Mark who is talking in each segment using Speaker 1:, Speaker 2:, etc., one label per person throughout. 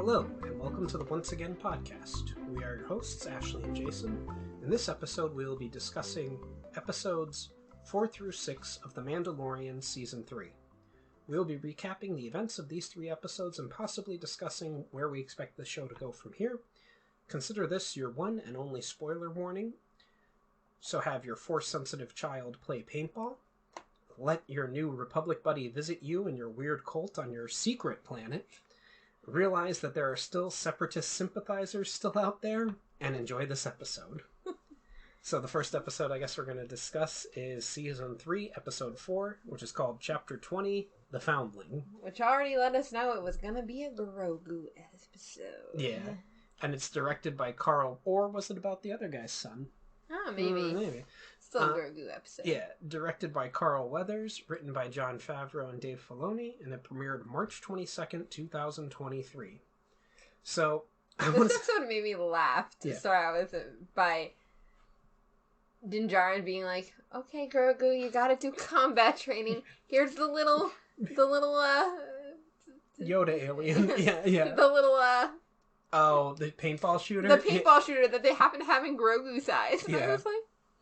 Speaker 1: Hello, and welcome to the Once Again podcast. We are your hosts, Ashley and Jason. In this episode, we will be discussing episodes 4 through 6 of The Mandalorian Season 3. We will be recapping the events of these 3 episodes and possibly discussing where we expect the show to go from here. Consider this your one and only spoiler warning. So have your Force-sensitive child play paintball. Let your new Republic buddy visit you and your weird cult on your secret planet. Realize that there are still separatist sympathizers still out there, and enjoy this episode. So the first episode I guess we're going to discuss is Season 3, Episode 4, which is called Chapter 20, The Foundling.
Speaker 2: Which already let us know it was going to be a Grogu episode.
Speaker 1: Yeah, and it's directed by Carl, or was it about the other guy's son?
Speaker 2: Oh, maybe.
Speaker 1: Maybe.
Speaker 2: Still a Grogu episode.
Speaker 1: Yeah, directed by Carl Weathers, written by Jon Favreau and Dave Filoni, and it premiered March 22nd, 2023. So,
Speaker 2: this episode made me laugh to start out with by Din Djarin being like, "Okay, Grogu, you gotta do combat training. Here's the little
Speaker 1: Yoda alien." Yeah.
Speaker 2: The little
Speaker 1: Oh, the paintball shooter?
Speaker 2: The paintball shooter that they happen to have in Grogu size. And
Speaker 1: yeah.
Speaker 2: I was like,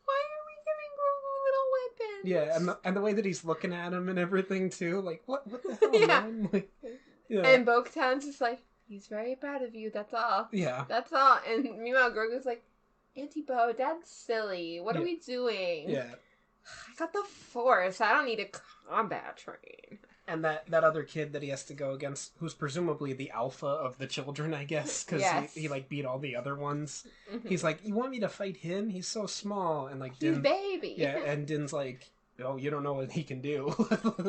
Speaker 2: why are we giving Grogu little weapons?
Speaker 1: Yeah, and the way that he's looking at him and everything, too. Like, what the hell, man? Like, yeah.
Speaker 2: And Bo-Katan's just like, he's very proud of you, that's all.
Speaker 1: Yeah.
Speaker 2: That's all. And meanwhile, Grogu's like, Auntie Bo, that's silly. What are we doing?
Speaker 1: Yeah.
Speaker 2: I got the Force. I don't need to combat train.
Speaker 1: And that other kid that he has to go against, who's presumably the alpha of the children, I guess, because he like beat all the other ones. Mm-hmm. He's like, you want me to fight him? He's so small. And like,
Speaker 2: he's baby.
Speaker 1: Yeah, and Din's like, oh, you don't know what he can do.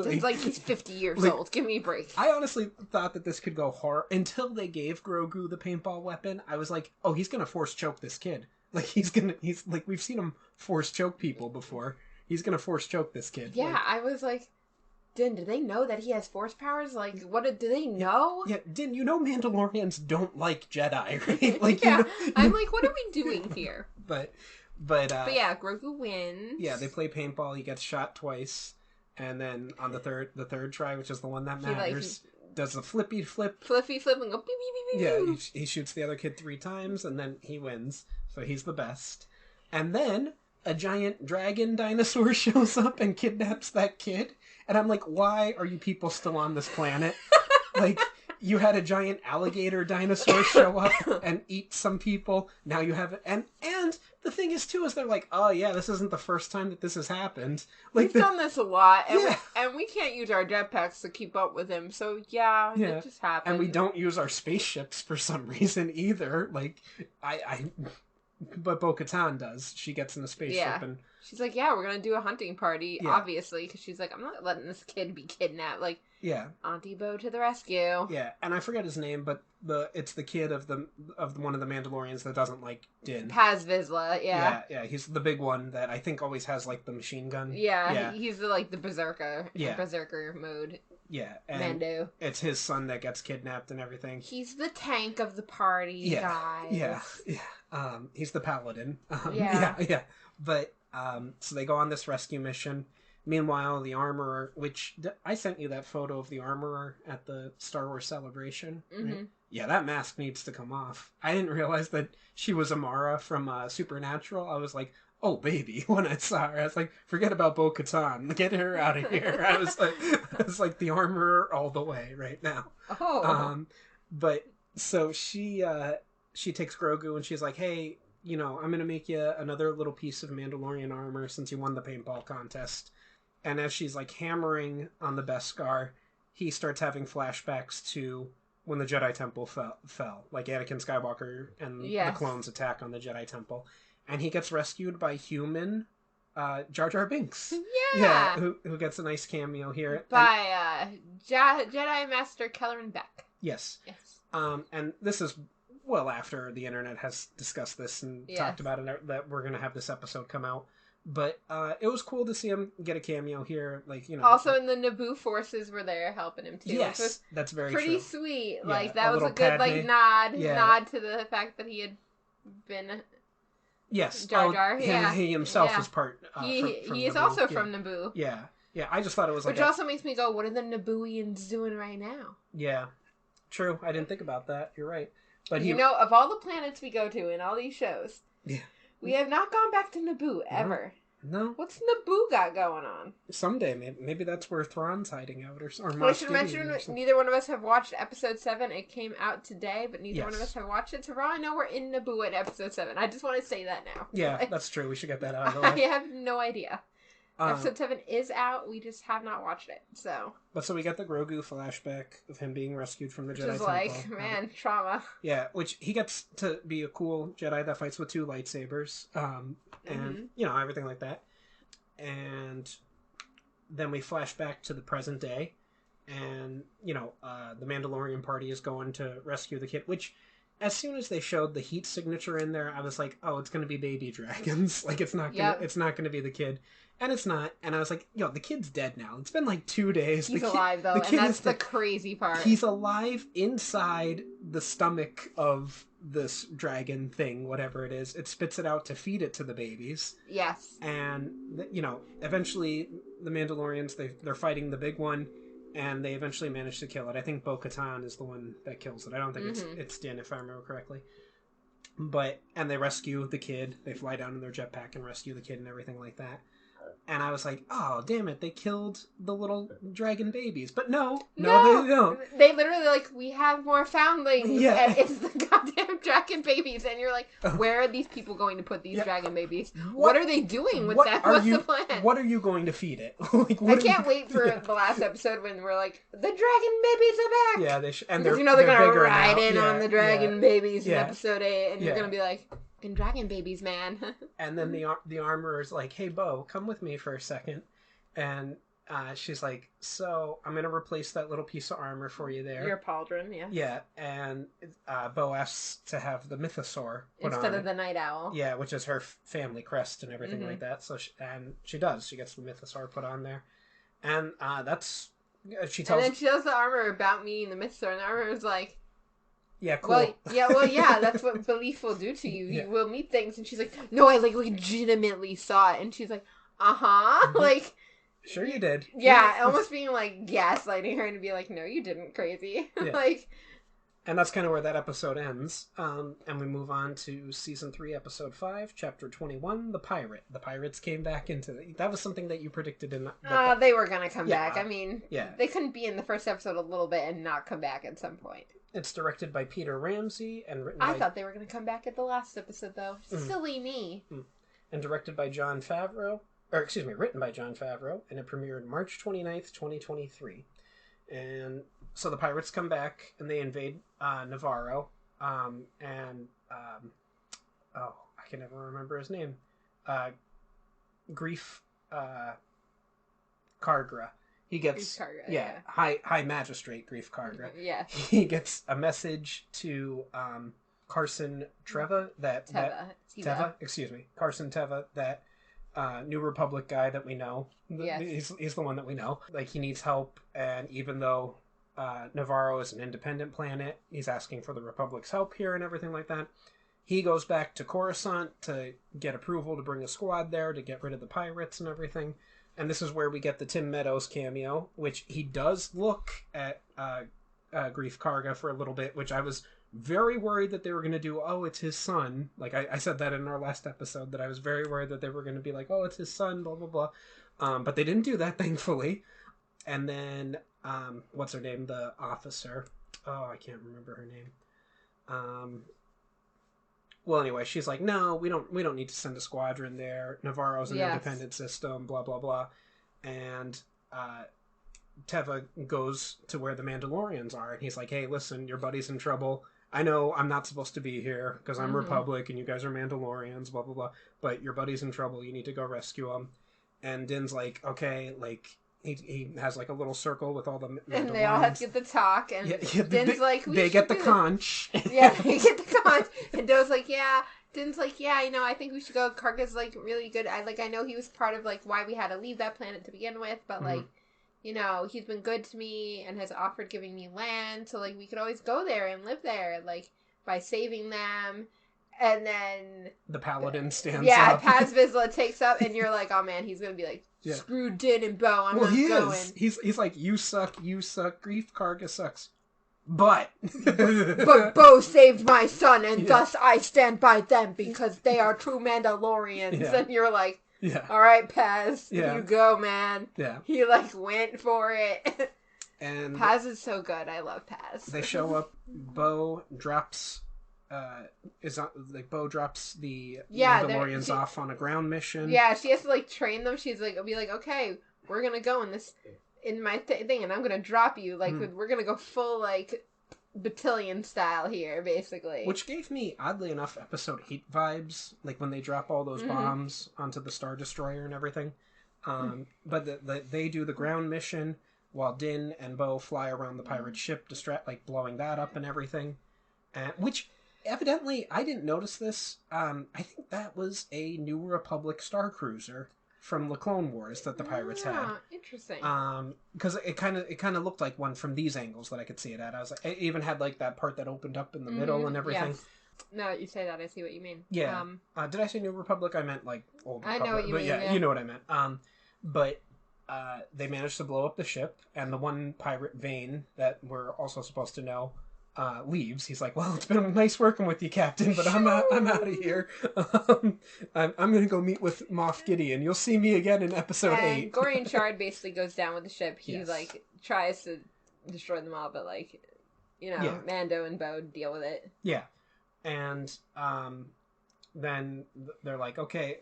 Speaker 2: Din's like, he's 50 years old. Give me a break.
Speaker 1: I honestly thought that this could go hard until they gave Grogu the paintball weapon. I was like, oh, he's gonna force choke this kid. Like, he's like, we've seen him force choke people before. He's gonna force choke this kid.
Speaker 2: Yeah,
Speaker 1: like,
Speaker 2: I was like, Din, do they know that he has Force powers? Like, do they know?
Speaker 1: Yeah, Din, you know Mandalorians don't like Jedi, right? Like,
Speaker 2: yeah,
Speaker 1: you know,
Speaker 2: I'm like, what are we doing here?
Speaker 1: But
Speaker 2: yeah, Grogu wins.
Speaker 1: Yeah, they play paintball. He gets shot twice, and then on the third try, which is the one that matters, does the flippy flip and go beep, beep, beep, beep. Yeah, he shoots the other kid 3 times, and then he wins. So he's the best. And then a giant dragon dinosaur shows up and kidnaps that kid. And I'm like, why are you people still on this planet? Like, you had a giant alligator dinosaur show up and eat some people. Now you have it. And the thing is, too, is they're like, oh, yeah, this isn't the first time that this has happened. Like,
Speaker 2: we've done this a lot. And we can't use our jetpacks to keep up with him. So, yeah, it just happened.
Speaker 1: And we don't use our spaceships for some reason either. Like, but Bo-Katan does. She gets in a spaceship and...
Speaker 2: She's like, yeah, we're going to do a hunting party, obviously, because she's like, I'm not letting this kid be kidnapped. Like, Auntie Bo to the rescue.
Speaker 1: Yeah, and I forget his name, but it's the kid of one of the Mandalorians that doesn't like Din.
Speaker 2: Paz Vizsla, yeah.
Speaker 1: Yeah, he's the big one that I think always has, like, the machine gun.
Speaker 2: Yeah. He's the berserker.
Speaker 1: Yeah.
Speaker 2: Berserker mode.
Speaker 1: Yeah, and
Speaker 2: Mando.
Speaker 1: It's his son that gets kidnapped and everything.
Speaker 2: He's the tank of the party, guys.
Speaker 1: Yeah. He's the paladin.
Speaker 2: Yeah.
Speaker 1: But, so they go on this rescue mission. Meanwhile, the armorer, which I sent you that photo of the armorer at the Star Wars Celebration.
Speaker 2: Mm-hmm.
Speaker 1: Right? Yeah, that mask needs to come off. I didn't realize that she was Amara from Supernatural. I was like, oh, baby, when I saw her. I was like, forget about Bo-Katan. Get her out of here. I was like the armorer all the way right now.
Speaker 2: Oh.
Speaker 1: But, so she takes Grogu and she's like, hey, you know, I'm going to make you another little piece of Mandalorian armor since you won the paintball contest. And as she's, like, hammering on the Beskar, he starts having flashbacks to when the Jedi Temple fell. Like, Anakin Skywalker and the clones attack on the Jedi Temple. And he gets rescued by human Jar Jar Binks.
Speaker 2: Yeah!
Speaker 1: Who gets a nice cameo here.
Speaker 2: By Jedi Master Kelleran Beck.
Speaker 1: Yes. And this is... well after the internet has discussed this and talked about it, that we're going to have this episode come out. But it was cool to see him get a cameo here. Like, you know.
Speaker 2: Also, in the Naboo forces were there helping him, too.
Speaker 1: Yes, that's very
Speaker 2: pretty
Speaker 1: true.
Speaker 2: Sweet.
Speaker 1: Yeah,
Speaker 2: like, that was a good, nod to the fact that he had been...
Speaker 1: Yes.
Speaker 2: Jar Jar.
Speaker 1: He himself was part
Speaker 2: he is
Speaker 1: Naboo.
Speaker 2: also from Naboo.
Speaker 1: Yeah. I just thought it was like...
Speaker 2: Which also makes me go, what are the Nabooians doing right now?
Speaker 1: Yeah. True. I didn't think about that. You're right. But
Speaker 2: of all the planets we go to in all these shows,
Speaker 1: yeah,
Speaker 2: we have not gone back to Naboo ever.
Speaker 1: No.
Speaker 2: What's Naboo got going on?
Speaker 1: Someday, maybe that's where Thrawn's hiding out, or
Speaker 2: I should mention, neither one of us have watched Episode 7. It came out today, but neither one of us have watched it. So for all I know, we're in Naboo at Episode 7. I just want to say that now.
Speaker 1: Yeah, that's true. We should get that out of the way.
Speaker 2: I have no idea. Episode 7 is out. We just have not watched it. So
Speaker 1: we got the Grogu flashback of him being rescued from the Jedi
Speaker 2: Temple. Like, man, trauma.
Speaker 1: Yeah, which he gets to be a cool Jedi that fights with 2 lightsabers, and everything like that. And then we flash back to the present day, and the Mandalorian party is going to rescue the kid. Which, as soon as they showed the heat signature in there, I was like, "Oh, it's going to be baby dragons. Like, it's not going to be the kid." And it's not. And I was like, the kid's dead now. It's been like 2 days.
Speaker 2: He's alive, though, and that's the crazy part.
Speaker 1: He's alive inside the stomach of this dragon thing, whatever it is. It spits it out to feed it to the babies.
Speaker 2: Yes.
Speaker 1: And, eventually the Mandalorians, they're fighting the big one, and they eventually manage to kill it. I think Bo-Katan is the one that kills it. I don't think it's Din, if I remember correctly. And they rescue the kid. They fly down in their jetpack and rescue the kid and everything like that. And I was like, oh, damn it, they killed the little dragon babies. But no, they don't.
Speaker 2: They literally, we have more foundlings, and it's the goddamn dragon babies. And you're like, where are these people going to put these dragon babies? What are they doing with that? What's the plan?
Speaker 1: What are you going to feed it?
Speaker 2: I can't wait for the last episode when we're like, the dragon babies are back!
Speaker 1: Yeah, and
Speaker 2: they're going to ride in on the dragon babies in episode 8, and you're going to be like... dragon babies, man.
Speaker 1: And then the armorer's like, hey, Bo, come with me for a second. And she's like, so I'm going to replace that little piece of armor for you there.
Speaker 2: Your pauldron, yeah.
Speaker 1: Yeah, and Bo asks to have the mythosaur put
Speaker 2: instead
Speaker 1: on
Speaker 2: of the night owl.
Speaker 1: Yeah, which is her family crest and everything like that. So she does. She gets the mythosaur put on there. And that's... she tells...
Speaker 2: And then she tells the armorer about meeting the mythosaur, and the armorer's like...
Speaker 1: Yeah, cool.
Speaker 2: Well, that's what belief will do to you. Yeah. You will meet things. And she's like, no, I legitimately saw it. And she's like, uh-huh.
Speaker 1: Mm-hmm. Sure you did.
Speaker 2: Yeah, almost being gaslighting her and be like, no, you didn't, crazy. Yeah.
Speaker 1: And that's kind of where that episode ends. And we move on to season 3, episode 5, chapter 21, The Pirate. The pirates came back into it. That was something that you predicted in
Speaker 2: they were going to come back. I mean, they couldn't be in the first episode a little bit and not come back at some point.
Speaker 1: It's directed by Peter Ramsey and written
Speaker 2: I thought they were going to come back at the last episode, though. Silly me.
Speaker 1: And directed by Jon Favreau. Written by Jon Favreau. And it premiered March 29th, 2023. And so the pirates come back and they invade Navarro. I can never remember his name. Grief Kargra. He gets High Magistrate Grief Kargra.
Speaker 2: Yeah.
Speaker 1: He gets a message to Carson Teva Carson Teva, that New Republic guy that we know. Yes. He's the one that we know. He needs help, and even though Navarro is an independent planet, he's asking for the Republic's help here and everything like that. He goes back to Coruscant to get approval to bring a squad there to get rid of the pirates and everything. And this is where we get the Tim Meadows cameo, which he does look at Grief Karga for a little bit, which I was very worried that they were going to do, oh, it's his son. I said that in our last episode, that I was very worried that they were going to be like, oh, it's his son, blah, blah, blah. But they didn't do that, thankfully. And then, what's her name? The officer. Oh, I can't remember her name. Well, anyway, she's like, no, we don't need to send a squadron there. Navarro's an independent system, blah, blah, blah. And Teva goes to where the Mandalorians are, and he's like, hey, listen, your buddy's in trouble. I know I'm not supposed to be here because I'm Republic and you guys are Mandalorians, blah, blah, blah. But your buddy's in trouble. You need to go rescue him. And Din's like, okay, he has a little circle with all the Mandalorians. And they all have
Speaker 2: to get the talk, and Din's like,
Speaker 1: they get the conch.
Speaker 2: Yeah, they get the conch. And Doe's like, yeah. Din's like, yeah, I think we should go. Karga's really good. I know he was part of why we had to leave that planet to begin with, but he's been good to me and has offered giving me land, so we could always go there and live there, by saving them. And then the
Speaker 1: paladin stands up.
Speaker 2: Yeah, Paz Vizsla takes up, and you're like, oh man, he's gonna be like, screw Din and Bo, I'm not going.
Speaker 1: He's like, you suck, Grief Karga sucks. But
Speaker 2: Bo saved my son, and thus I stand by them because they are true Mandalorians.
Speaker 1: Yeah.
Speaker 2: And you're like,
Speaker 1: yeah,
Speaker 2: all right, Paz,
Speaker 1: Yeah.
Speaker 2: you go, man.
Speaker 1: yeah.
Speaker 2: He like went for it.
Speaker 1: And
Speaker 2: Paz is so good. I love Paz.
Speaker 1: they show up. Bo drops. Bo drops the Mandalorians off on a ground mission.
Speaker 2: Yeah, she has to like train them. She's like, be like, okay, we're gonna go in my thing, and I'm gonna drop you. Like, we're gonna go full like battalion style here, basically.
Speaker 1: Which gave me, oddly enough, episode 8 vibes, like when they drop all those bombs onto the Star Destroyer and everything. But they do the ground mission while Din and Bo fly around the pirate ship, blowing that up and everything. Which, evidently, I didn't notice this. I think that was a New Republic Star Cruiser from the Clone Wars that the pirates had.
Speaker 2: Interesting.
Speaker 1: Because it kind of looked like one from these angles that I could see it at. I was like, it even had like that part that opened up in the middle and everything.
Speaker 2: Yes. Now that you say that, I see what you mean.
Speaker 1: Yeah. Did I say New Republic? I meant like Old Republic.
Speaker 2: I know what you mean.
Speaker 1: Yeah, you know what I meant. But they managed to blow up the ship, and the one pirate, Vane, that we're also supposed to know, leaves. He's like, well, it's been nice working with you, Captain, but I'm out of here. I'm going to go meet with Moff Gideon. You'll see me again in episode 8.
Speaker 2: Gorian Shard basically goes down with the ship. He like tries to destroy them all, but like, Mando and Bo deal with it.
Speaker 1: Yeah. And then they're like, okay,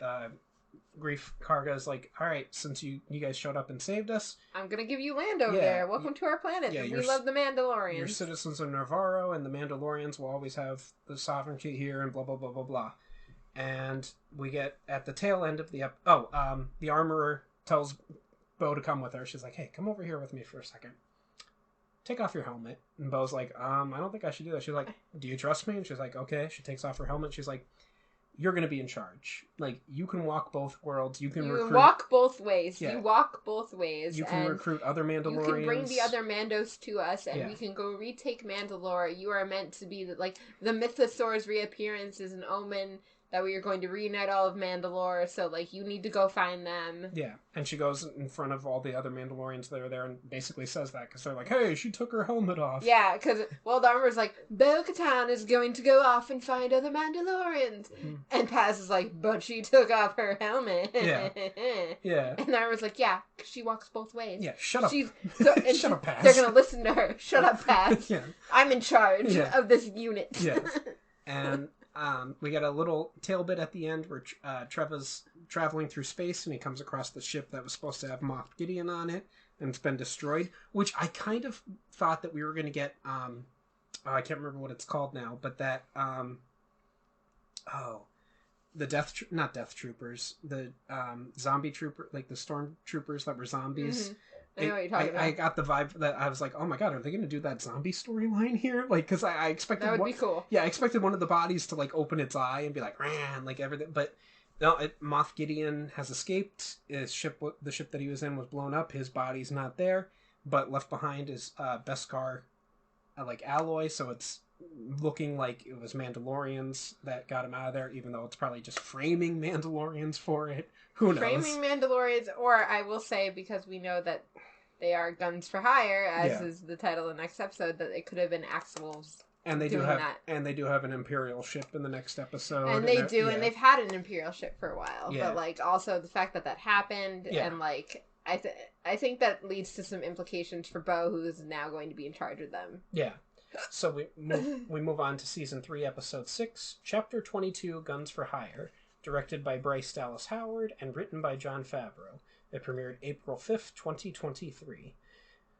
Speaker 1: Grief Karga's like, all right, since you guys showed up and saved us,
Speaker 2: I'm gonna give you land over there. Welcome to our planet. Yeah, we love the Mandalorians.
Speaker 1: You're citizens of Navarro, and the Mandalorians will always have the sovereignty here, and blah blah blah blah blah. And we get at the tail end of the the armorer tells Bo to come with her. She's like, hey, come over here with me for a second. Take off your helmet. And Bo's like, I don't think I should do that. She's like, do you trust me? And she's like, okay. She takes off her helmet. She's like, you're going to be in charge. Like, you can walk both worlds. You can
Speaker 2: walk both ways.
Speaker 1: Yeah.
Speaker 2: You walk both ways.
Speaker 1: You can recruit other Mandalorians.
Speaker 2: You can bring the other Mandos to us, and we can go retake Mandalore. You are meant to be, the Mythosaur's reappearance is an omen that we are going to reunite all of Mandalore, so, you need to go find them. Yeah,
Speaker 1: and she goes in front of all the other Mandalorians that are there and basically says that, because they're like, hey, she took her helmet off.
Speaker 2: Yeah, because, the armor's like, Bo-Katan is going to go off and find other Mandalorians. Mm-hmm. And Paz is like, but she took off her helmet.
Speaker 1: Yeah. Yeah.
Speaker 2: And the armor's like, yeah, because she walks both ways.
Speaker 1: Yeah, shut up.
Speaker 2: Shut up, Paz. They're going to listen to her. Shut up, Paz.
Speaker 1: Yeah.
Speaker 2: I'm in charge of this unit.
Speaker 1: Yes. And we get a little tail bit at the end where Treva's traveling through space and he comes across the ship that was supposed to have Moff Gideon on it, and it's been destroyed, which I kind of thought that we were going to get, I can't remember what it's called now, but that, the not Death Troopers, the zombie trooper, like the storm troopers that were zombies. Mm-hmm.
Speaker 2: I know what you're talking about.
Speaker 1: I got the vibe that I was like, oh my god, are they going to do that zombie storyline here? Like, because I expected...
Speaker 2: That would be cool.
Speaker 1: Yeah, I expected one of the bodies to, open its eye and be like, ran, everything. But, no, Moff Gideon has escaped. The ship that he was in was blown up. His body's not there. But left behind is Beskar, alloy, so it's looking like it was Mandalorians that got him out of there, even though it's probably just framing Mandalorians for it. Who knows?
Speaker 2: Framing Mandalorians, or I will say, because we know that they are guns for hire, as is the title of the next episode, that it could have been Axel's.
Speaker 1: And they do have an Imperial ship in the next episode.
Speaker 2: And they do, and they've had an Imperial ship for a while. Yeah. But also the fact that happened, and I think that leads to some implications for Bo, who is now going to be in charge of them.
Speaker 1: Yeah. So we move on to Season 3, Episode 6, Chapter 22, Guns for Hire, directed by Bryce Dallas Howard and written by Jon Favreau. It premiered April 5th, 2023.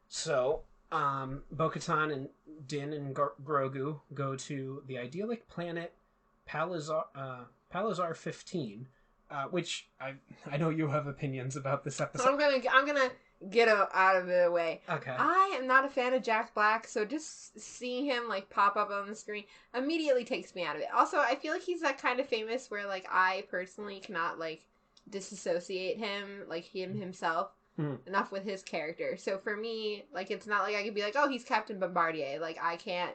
Speaker 1: So, Bo-Katan and Din and Grogu go to the idyllic planet Palazar 15, which I know you have opinions about this episode.
Speaker 2: I'm gonna get out of the way.
Speaker 1: Okay.
Speaker 2: I am not a fan of Jack Black, so just seeing him pop up on the screen immediately takes me out of it. Also, I feel like he's that kind of famous where I personally cannot disassociate him, him himself, enough with his character. So for me, it's not like I could be like, oh, he's Captain Bombardier. I can't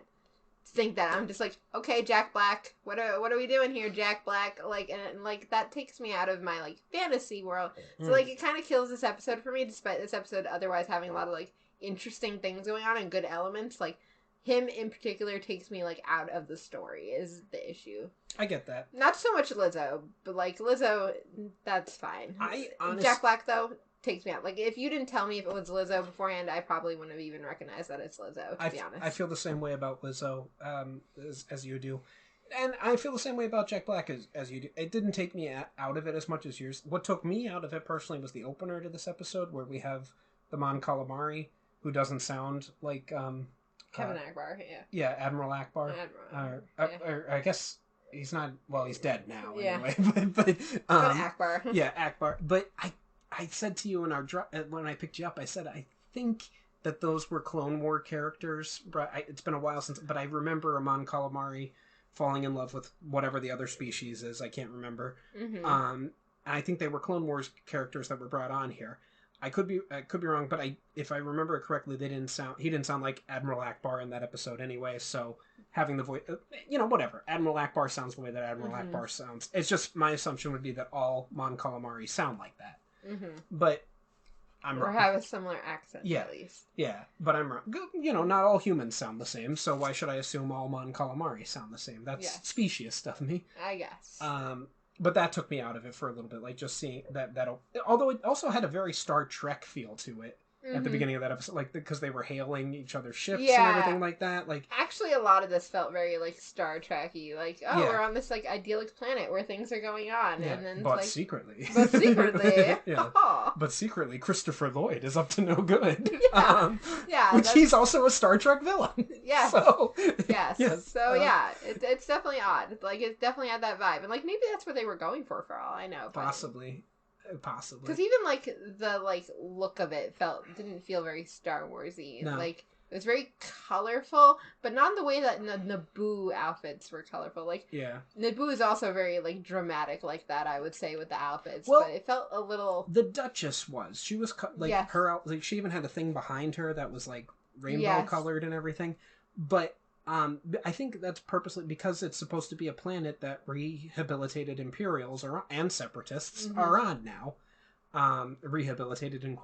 Speaker 2: think that. I'm just okay, Jack Black, what are we doing here, Jack Black? And that takes me out of my fantasy world. So it kind of kills this episode for me, despite this episode otherwise having a lot of interesting things going on and good elements. him in particular takes me, like, out of the story is the issue.
Speaker 1: I get that.
Speaker 2: Not so much Lizzo, but, like, Lizzo, that's fine.
Speaker 1: Honestly,
Speaker 2: Jack Black, though, takes me out. Like, if you didn't tell me if it was Lizzo beforehand, I probably wouldn't have even recognized that it's Lizzo, to be honest.
Speaker 1: I feel the same way about Lizzo as you do. And I feel the same way about Jack Black as you do. It didn't take me out of it as much as yours. What took me out of it personally was the opener to this episode, where we have the Mon Calamari, who doesn't sound like
Speaker 2: Kevin Akbar, yeah.
Speaker 1: Yeah, Admiral Akbar. Or I guess he's not. Well, he's dead now anyway. But
Speaker 2: Akbar.
Speaker 1: Yeah, Akbar. But I said to you in our when I picked you up, I said I think that those were Clone War characters. But it's been a while since. But I remember Amon Calamari falling in love with whatever the other species is. I can't remember.
Speaker 2: Mm-hmm.
Speaker 1: And I think they were Clone Wars characters that were brought on here. I could be wrong, but if I remember it correctly, he didn't sound like Admiral Akbar in that episode anyway. So having the voice, whatever. Admiral Akbar sounds the way that Admiral Akbar sounds. It's just my assumption would be that all Mon Calamari sound like that. Mm-hmm. But I'm wrong.
Speaker 2: Or have a similar accent, at least.
Speaker 1: Yeah, but I'm wrong. Not all humans sound the same, so why should I assume all Mon Calamari sound the same? That's speciesist of me.
Speaker 2: I guess.
Speaker 1: But that took me out of it for a little bit, like just seeing that. Although it also had a very Star Trek feel to it at the beginning of that episode, like because they were hailing each other's ships and everything like that. Like
Speaker 2: actually, a lot of this felt very like Star Trek-y. Like, we're on this like idyllic planet where things are going on, and then
Speaker 1: but
Speaker 2: like,
Speaker 1: secretly,
Speaker 2: yeah.
Speaker 1: But secretly, Christopher Lloyd is up to no good.
Speaker 2: Yeah,
Speaker 1: which he's also a Star Trek villain.
Speaker 2: Yes.
Speaker 1: So,
Speaker 2: yes. So it's definitely odd. Like it definitely had that vibe, and like maybe that's what they were going for all I know.
Speaker 1: Possibly. Because
Speaker 2: even like the look of it didn't feel very Star Warsy. No. Like it was very colorful, but not in the way that Naboo outfits were colorful. Like Naboo is also very like dramatic like that. I would say with the outfits, but it felt a little.
Speaker 1: The Duchess was. She was her out. Like she even had a thing behind her that was like rainbow colored and everything, but. I think that's purposely because it's supposed to be a planet that rehabilitated Imperials and Separatists are on now. Rehabilitated in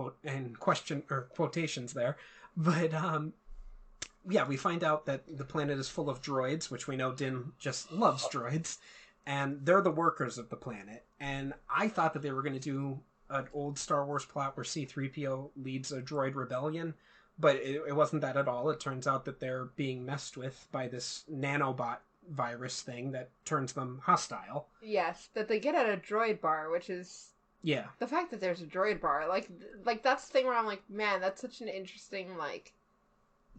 Speaker 1: quotations there, but we find out that the planet is full of droids, which we know Din just loves droids, and they're the workers of the planet. And I thought that they were going to do an old Star Wars plot where C-3PO leads a droid rebellion. But it wasn't that at all. It turns out that they're being messed with by this nanobot virus thing that turns them hostile.
Speaker 2: Yes, that they get at a droid bar, which is...
Speaker 1: Yeah.
Speaker 2: The fact that there's a droid bar, like that's the thing where I'm like, man, that's such an interesting, like,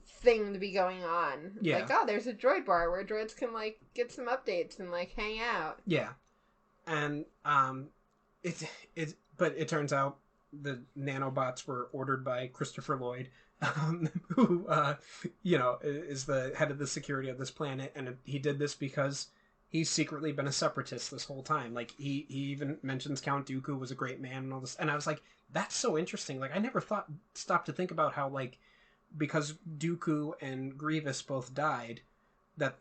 Speaker 2: thing to be going on.
Speaker 1: Yeah.
Speaker 2: Like, there's a droid bar where droids can, like, get some updates and, like, hang out.
Speaker 1: Yeah. And, but it turns out the nanobots were ordered by Christopher Lloyd, who, is the head of the security of this planet, and he did this because he's secretly been a separatist this whole time. Like, he even mentions Count Dooku was a great man and all this, and I was like, that's so interesting. Like, I never stopped to think about how, like, because Dooku and Grievous both died, that,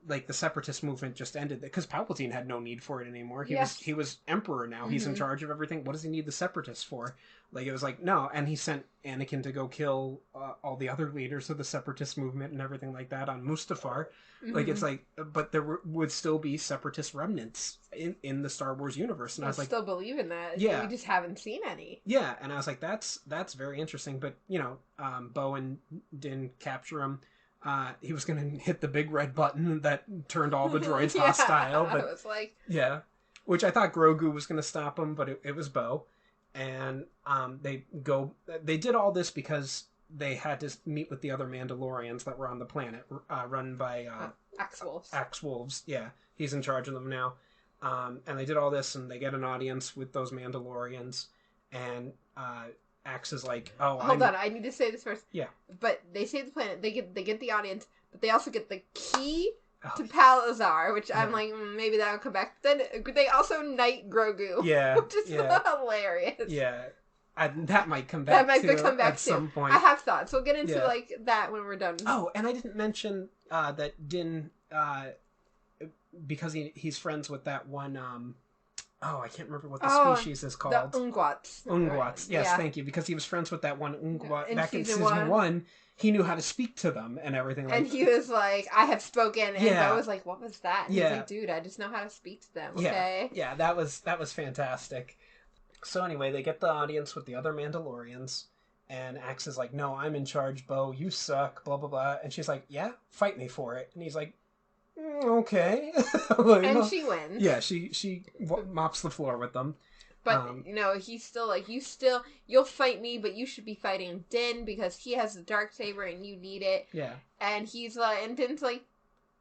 Speaker 1: like, the separatist movement just ended, because Palpatine had no need for it anymore. He was emperor now. He's in charge of everything. What does he need the separatists for? Like, it was like, no. And he sent Anakin to go kill all the other leaders of the separatist movement and everything like that on Mustafar. Like, it's like, but there would still be separatist remnants in the Star Wars universe. And I was like,
Speaker 2: still believe in that.
Speaker 1: Yeah.
Speaker 2: We just haven't seen any.
Speaker 1: Yeah. And I was like, that's very interesting. But, Bo and Din capture him. He was going to hit the big red button that turned all the droids hostile. But
Speaker 2: I was like...
Speaker 1: Yeah. Which I thought Grogu was going to stop him, but it was Bo. And they did all this because they had to meet with the other Mandalorians that were on the planet, run by... Axe Wolves. Yeah. He's in charge of them now. And they did all this, and they get an audience with those Mandalorians. And... Axe is like, hold
Speaker 2: on, I need to say this first.
Speaker 1: Yeah.
Speaker 2: But they save the planet, they get the audience, but they also get the key to Palazar, which I'm like, maybe that'll come back. Then they also knight Grogu.
Speaker 1: Yeah.
Speaker 2: Which is hilarious.
Speaker 1: Yeah. That might come back at some point.
Speaker 2: I have thoughts. We'll get into like that when we're done.
Speaker 1: Oh, and I didn't mention that Din, because he's friends with that one I can't remember what the species is
Speaker 2: The
Speaker 1: called.
Speaker 2: Ungwats.
Speaker 1: Ungwats. Yes, thank you. Because he was friends with that one Ungwat back in season 1. He knew how to speak to them and everything like that.
Speaker 2: And he was like, I have spoken. And Bo was like, what was that? And he was like, dude, I just know how to speak to them, okay?
Speaker 1: Yeah, that was fantastic. So anyway, they get the audience with the other Mandalorians. And Axe is like, no, I'm in charge, Bo. You suck, blah, blah, blah. And she's like, yeah, fight me for it. And he's like, okay. Like,
Speaker 2: and she wins.
Speaker 1: Yeah, she mops the floor with them.
Speaker 2: But, he's still like, you'll fight me, but you should be fighting Din because he has the Darksaber and you need it.
Speaker 1: Yeah.
Speaker 2: And he's like, and Din's like,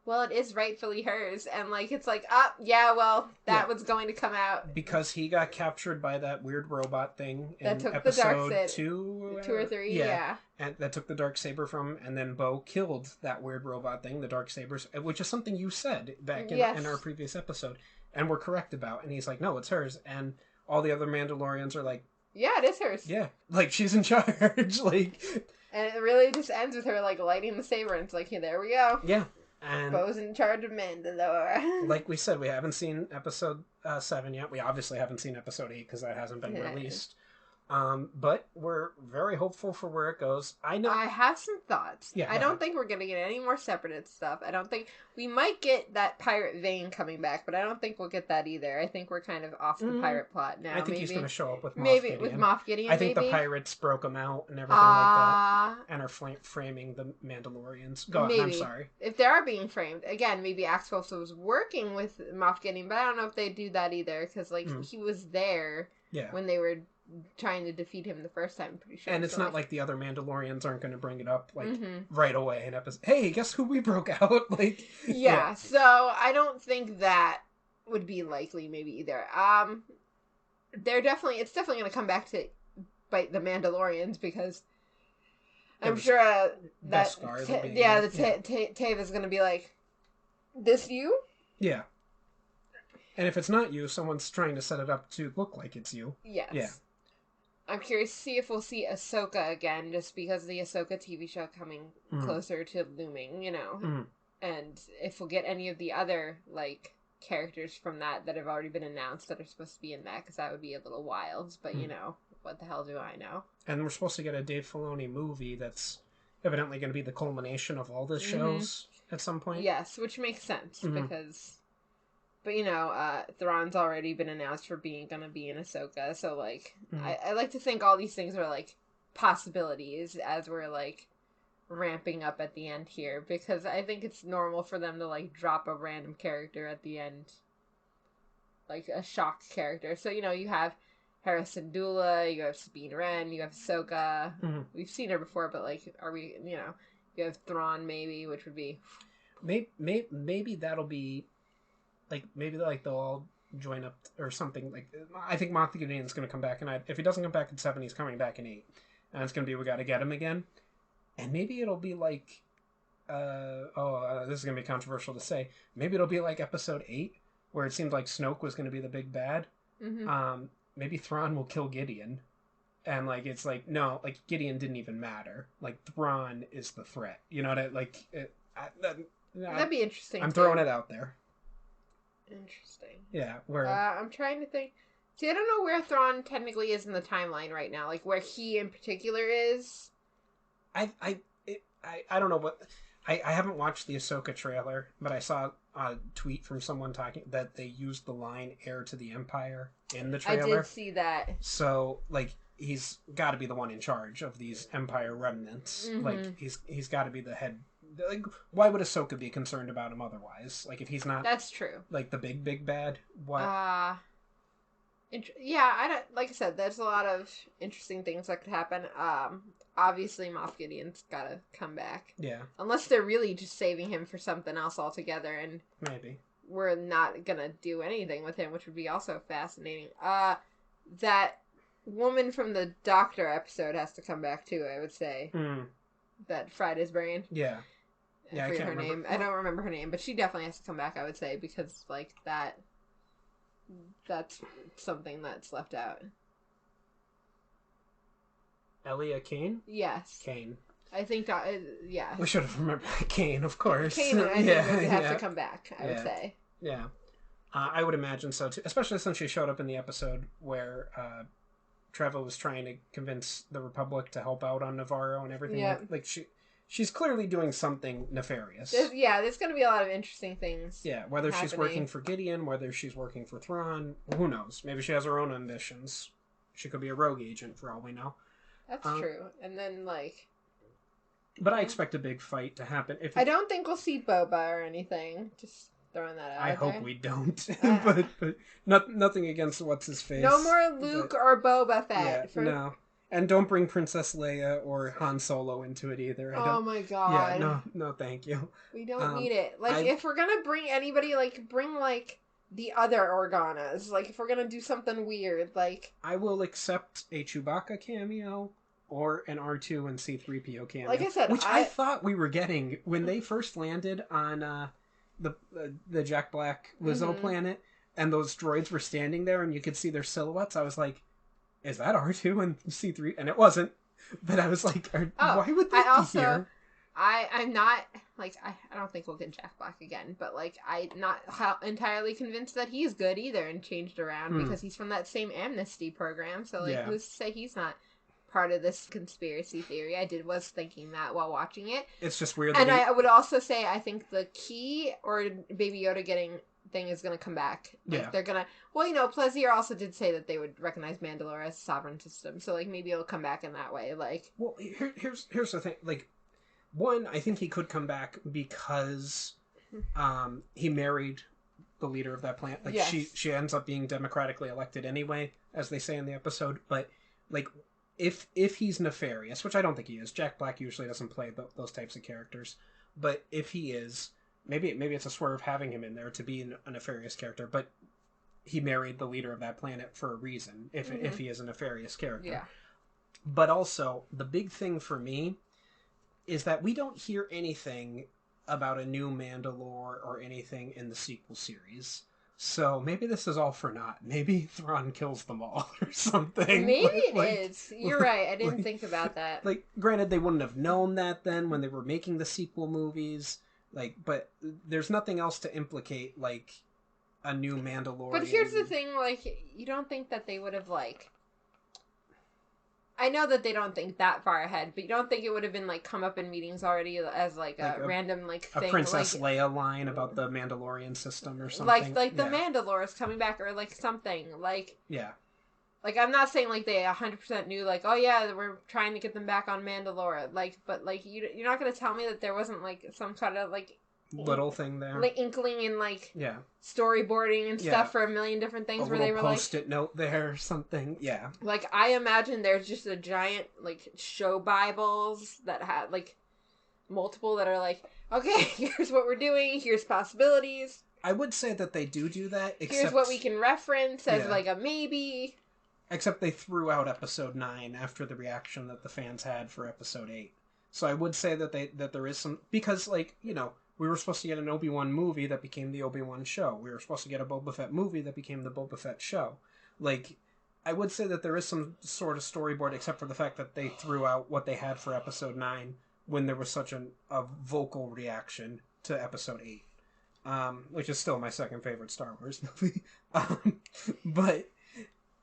Speaker 2: well, it is rightfully hers. And, like, it's like, that was going to come out.
Speaker 1: Because he got captured by that weird robot thing in
Speaker 2: that took
Speaker 1: episode
Speaker 2: the
Speaker 1: 2
Speaker 2: or 3, yeah.
Speaker 1: And that took the Darksaber from him, and then Bo killed that weird robot thing, the Darksabers, which is something you said back in our previous episode, and were correct about. And he's like, no, it's hers. And all the other Mandalorians are like,
Speaker 2: yeah, it is hers.
Speaker 1: Yeah, like, she's in charge. Like,
Speaker 2: and it really just ends with her, like, lighting the saber, and it's like, here, there we go.
Speaker 1: Yeah. And
Speaker 2: Bo's in charge of Mandalore.
Speaker 1: Like we said, we haven't seen episode 7 yet. We obviously haven't seen episode 8 because that hasn't been released. But we're very hopeful for where it goes. I
Speaker 2: have some thoughts.
Speaker 1: Yeah,
Speaker 2: I don't think we're going to get any more Separatist stuff. I don't think... We might get that pirate Vane coming back, but I don't think we'll get that either. I think we're kind of off the pirate plot now.
Speaker 1: I think he's going to show up with Moff
Speaker 2: maybe
Speaker 1: Gideon.
Speaker 2: With Moff Gideon,
Speaker 1: I think the pirates broke him out and everything like that. And are framing the Mandalorians. Go on, I'm sorry.
Speaker 2: If they are being framed, again, maybe Axel was working with Moff Gideon, but I don't know if they do that either, because, like, he was there when they were trying to defeat him the first time, I'm pretty sure.
Speaker 1: And it's not like the other Mandalorians aren't going to bring it up right away in episode. Hey, guess who we broke out? Like,
Speaker 2: yeah. So I don't think that would be likely, maybe either. It's definitely going to come back to bite the Mandalorians because I'm sure that Tave is going to be like, this you?
Speaker 1: Yeah. And if it's not you, someone's trying to set it up to look like it's you.
Speaker 2: Yes.
Speaker 1: Yeah.
Speaker 2: I'm curious to see if we'll see Ahsoka again, just because of the Ahsoka TV show coming closer to looming, and if we'll get any of the other, like, characters from that have already been announced that are supposed to be in that, because that would be a little wild, but, what the hell do I know?
Speaker 1: And we're supposed to get a Dave Filoni movie that's evidently going to be the culmination of all the shows at some point.
Speaker 2: Yes, which makes sense, because... But, Thrawn's already been announced for going to be in Ahsoka, so, like, I like to think all these things are, like, possibilities as we're, like, ramping up at the end here, because I think it's normal for them to, like, drop a random character at the end, like, a shock character. So, you have Harrison Dula, you have Sabine Wren, you have Ahsoka. We've seen her before, but, like, you have Thrawn, maybe, which would be...
Speaker 1: Maybe that'll be... Like, maybe, like, they'll all join up or something. Like, I think Moff Gideon's going to come back, and if he doesn't come back in 7, he's coming back in 8. And it's going to be, we got to get him again. And maybe it'll be like, this is going to be controversial to say. Maybe it'll be like episode 8, where it seemed like Snoke was going to be the big bad. Maybe Thrawn will kill Gideon. And, like, it's like, no, like, Gideon didn't even matter. Like, Thrawn is the threat. You know what
Speaker 2: that'd be interesting.
Speaker 1: I'm throwing it out there.
Speaker 2: Interesting.
Speaker 1: Yeah, where
Speaker 2: I'm trying to think. See, I don't know where Thrawn technically is in the timeline right now. Like where he in particular is.
Speaker 1: I don't know what. I haven't watched the Ahsoka trailer, but I saw a tweet from someone talking that they used the line "heir to the Empire" in the trailer.
Speaker 2: I did see that.
Speaker 1: So, like, he's got to be the one in charge of these Empire remnants. Like, he's got to be the head. Like, why would Ahsoka be concerned about him otherwise? Like, if he's not...
Speaker 2: That's true.
Speaker 1: Like, the big bad, what?
Speaker 2: Yeah, like I said, there's a lot of interesting things that could happen. Obviously, Moff Gideon's gotta come back.
Speaker 1: Yeah.
Speaker 2: Unless they're really just saving him for something else altogether, and...
Speaker 1: Maybe.
Speaker 2: We're not gonna do anything with him, which would be also fascinating. That woman from the Doctor episode has to come back, too, I would say. That fried his brain.
Speaker 1: Yeah.
Speaker 2: I forget her name. I don't remember her name, but she definitely has to come back, I would say, because, like, that's something that's left out.
Speaker 1: Elia Kane?
Speaker 2: Yes.
Speaker 1: Kane.
Speaker 2: I think, yeah.
Speaker 1: We should have remembered Kane, of course.
Speaker 2: Kane, I think, would have to come back, I would say.
Speaker 1: Yeah. I would imagine so too, especially since she showed up in the episode where Trevor was trying to convince the Republic to help out on Navarro and everything.
Speaker 2: Yeah.
Speaker 1: Like she's clearly doing something nefarious.
Speaker 2: There's going to be a lot of interesting things.
Speaker 1: Yeah, whether
Speaker 2: happening.
Speaker 1: She's working for Gideon, whether she's working for Thrawn, who knows? Maybe she has her own ambitions. She could be a rogue agent for all we know.
Speaker 2: That's true. And then, like...
Speaker 1: But I expect a big fight to happen.
Speaker 2: I don't think we'll see Boba or anything. Just throwing that out
Speaker 1: I
Speaker 2: there.
Speaker 1: hope we don't. but nothing against what's-his-face.
Speaker 2: No more Luke or Boba Fett.
Speaker 1: Yeah, no. And don't bring Princess Leia or Han Solo into it either.
Speaker 2: Oh my god.
Speaker 1: Yeah, no, thank you.
Speaker 2: We don't need it. Like, if we're gonna bring anybody, like, bring, like, the other Organas. Like, if we're gonna do something weird, like...
Speaker 1: I will accept a Chewbacca cameo or an R2 and C-3PO cameo.
Speaker 2: Like I said,
Speaker 1: which I thought we were getting when they first landed on the Jack Black Lizzo planet, and those droids were standing there and you could see their silhouettes. I was like, is that R2 and C-3? And it wasn't. But I was like, why would they be here?
Speaker 2: I'm not, like, I don't think we'll get Jack Black again, but, like, I'm not entirely convinced that he's good either and changed around because he's from that same amnesty program. So, like, who's to say he's not part of this conspiracy theory? I was thinking that while watching it.
Speaker 1: It's just weird.
Speaker 2: And I would also say I think the key or Baby Yoda getting thing is going to come back. Like, they're going to... Well, you know, Plezier also did say that they would recognize Mandalore as a sovereign system. So, like, maybe it'll come back in that way. Like...
Speaker 1: Well, here's the thing. Like, one, I think he could come back because he married the leader of that planet. Like, she ends up being democratically elected anyway, as they say in the episode. But, like... If he's nefarious, which I don't think he is, Jack Black usually doesn't play those types of characters, but if he is, maybe it's a swerve having him in there to be a nefarious character, but he married the leader of that planet for a reason, if he is a nefarious character.
Speaker 2: Yeah.
Speaker 1: But also, the big thing for me is that we don't hear anything about a new Mandalore or anything in the sequel series. So maybe this is all for naught. Maybe Thrawn kills them all or something.
Speaker 2: Maybe it is. You're right. I didn't think about that.
Speaker 1: Like, granted, they wouldn't have known that then when they were making the sequel movies. Like, but there's nothing else to implicate, like, a new Mandalorian.
Speaker 2: But here's the thing, like, you don't think that they would have, like... I know that they don't think that far ahead, but you don't think it would have been, like, come up in meetings already as, like a random, like, thing.
Speaker 1: A Princess Leia line about the Mandalorian system or something.
Speaker 2: Like the Mandalore is coming back, or, like, something. Like...
Speaker 1: Yeah.
Speaker 2: Like, I'm not saying, like, they 100% knew, like, oh, yeah, we're trying to get them back on Mandalore. Like, but, like, you're not going to tell me that there wasn't, like, some kind of, like...
Speaker 1: little thing there.
Speaker 2: Like, inkling and, like... storyboarding and stuff for a million different things where they were, like...
Speaker 1: post-it note there or something. Yeah.
Speaker 2: Like, I imagine there's just a giant, like, show Bibles that had, like, multiple that are, like, okay, here's what we're doing, here's possibilities.
Speaker 1: I would say that they do that, except...
Speaker 2: Here's what we can reference as, like, a maybe...
Speaker 1: Except they threw out Episode 9 after the reaction that the fans had for Episode 8. So I would say that there is some... Because, like, you know, we were supposed to get an Obi-Wan movie that became the Obi-Wan show. We were supposed to get a Boba Fett movie that became the Boba Fett show. Like, I would say that there is some sort of storyboard, except for the fact that they threw out what they had for Episode 9 when there was such a vocal reaction to Episode 8. Which is still my second favorite Star Wars movie. But...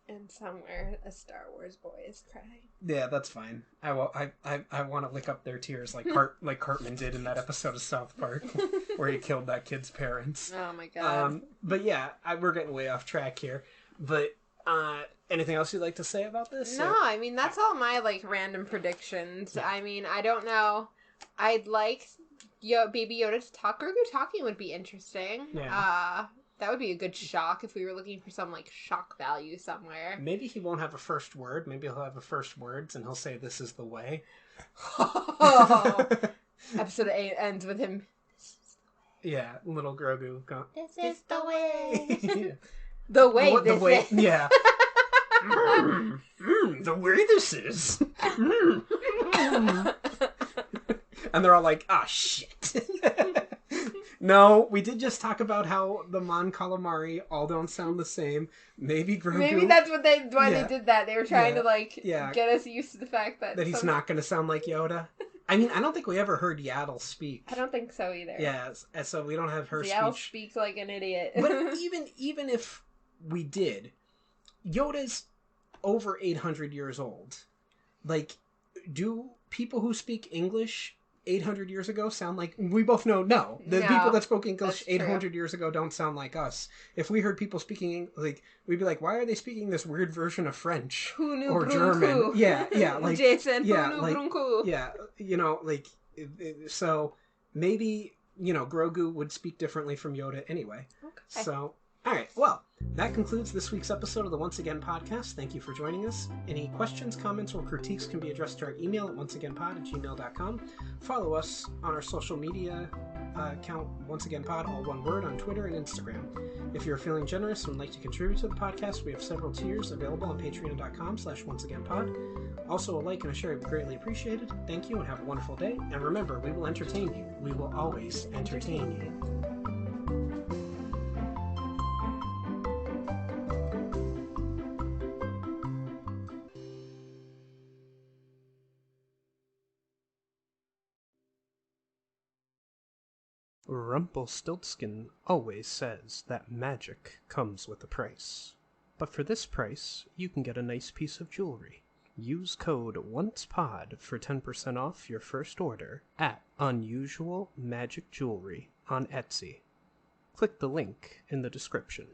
Speaker 2: And somewhere a Star Wars boy is crying.
Speaker 1: Yeah, that's fine. I want to lick up their tears like like Cartman did in that episode of South Park where he killed that kid's parents.
Speaker 2: Oh my god.
Speaker 1: But yeah, we're getting way off track here. But anything else you'd like to say about this?
Speaker 2: No, I mean that's all my like random predictions. I mean, I don't know. I'd like Baby Yoda to talk. Grogu talking would be interesting.
Speaker 1: Yeah.
Speaker 2: That would be a good shock if we were looking for some, like, shock value somewhere.
Speaker 1: Maybe he won't have a first word. Maybe he'll have a first words, and he'll say, "This is the way."
Speaker 2: Oh. Episode 8 ends with him, "This is the way."
Speaker 1: Yeah, little Grogu going,
Speaker 2: "This is the way." The way
Speaker 1: the way, yeah. The way this is. And they're all like, "Ah, shit." No, we did just talk about how the Mon Calamari all don't sound the same. Maybe Grogu...
Speaker 2: Maybe that's why they did that. They were trying to, like, get us used to the fact that...
Speaker 1: That he's not going to sound like Yoda. I mean, I don't think we ever heard Yaddle speak.
Speaker 2: I don't think so either.
Speaker 1: Yeah, so we don't have her
Speaker 2: Yaddle
Speaker 1: speech.
Speaker 2: speaks like an idiot.
Speaker 1: But even if we did, Yoda's over 800 years old. Like, do people who speak English 800 years ago sound like... We both know, no. The people that spoke English 800 years ago don't sound like us. If we heard people speaking, like, we'd be like, why are they speaking this weird version of French?
Speaker 2: Who knew
Speaker 1: or
Speaker 2: Brunku?
Speaker 1: German? Yeah, like...
Speaker 2: Jason,
Speaker 1: yeah,
Speaker 2: who knew
Speaker 1: like,
Speaker 2: Brunku?
Speaker 1: Yeah, you know, like... So, maybe, you know, Grogu would speak differently from Yoda anyway. Okay. So... All right, well, that concludes this week's episode of the Once Again podcast. Thank you for joining us. Any questions, comments, or critiques can be addressed to our email at onceagainpod@gmail.com. Follow us on our social media account, Once Again Pod, all one word, on Twitter and Instagram. If you're feeling generous and would like to contribute to the podcast, we have several tiers available on patreon.com/onceagainpod. Also, a like and a share would be greatly appreciated. Thank you and have a wonderful day. And remember, we will entertain you. We will always entertain you. Rumpelstiltskin always says that magic comes with a price. But for this price, you can get a nice piece of jewelry. Use code ONCEPOD for 10% off your first order at Unusual Magic Jewelry on Etsy. Click the link in the description.